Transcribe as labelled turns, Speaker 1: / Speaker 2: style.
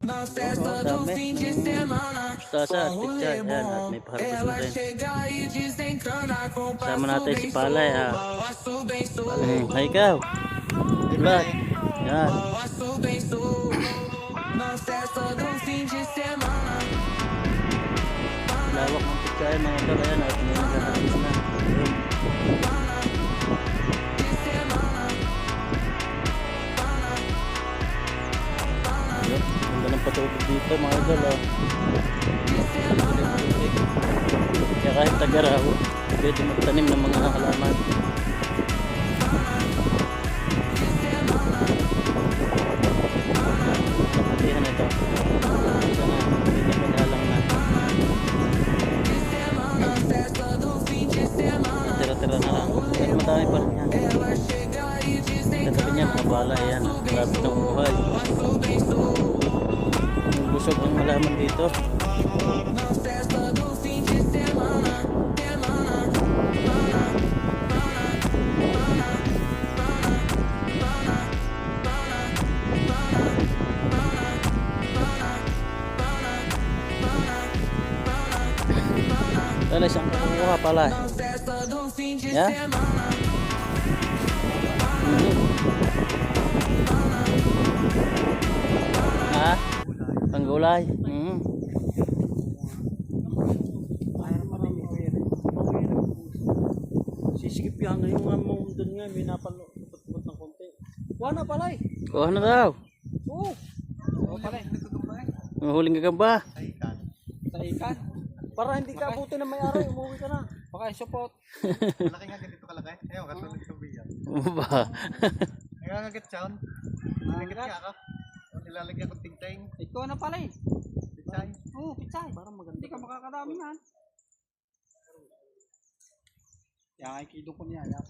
Speaker 1: Dami ng mustasa at pichay. Ayan, at may paharvest na rin. Sama natin si Palay. Hay ikaw. Good luck. Yan. Lawak ng pichay mga idol. Ayan, at may nag-harvest na. Ganda ng patubig dito mga idol. Kaya kahit tagaraw, pwede magtanim ng mga halaman. Kapatihan na ito. Isa na, pwede maghalang na. Tira-tira na lang. Pero madami pa rin yan. Katabi niya mga bala yan. Grabe ng buhay. Busog ang halaman dito. Dali siyang kukuha pala. Ya? Ha? Panggulay.
Speaker 2: Sisikip yan na yung mga doon nga, may napalupot ng konti. Kuha na palay.
Speaker 1: Kuha na daw.
Speaker 2: Oo. Oo palay.
Speaker 1: Mahuling gagamba.
Speaker 2: Sa ikan. Para hindi ka abutin na may-ari, umuwi ka na. Baka support.
Speaker 3: Malaki nga ganito kalaki. Ayaw, kasunod ito biyan.
Speaker 1: Ba?
Speaker 3: Ayaw nga get sound. Nagagit nga ako. Nilalagyan ko tingting.
Speaker 2: Ikaw na palay.
Speaker 3: Pichay.
Speaker 2: Oo, pichay. Parang maganda. Hindi ka makakadami yan. Yan, ay kido ko niya. Yan,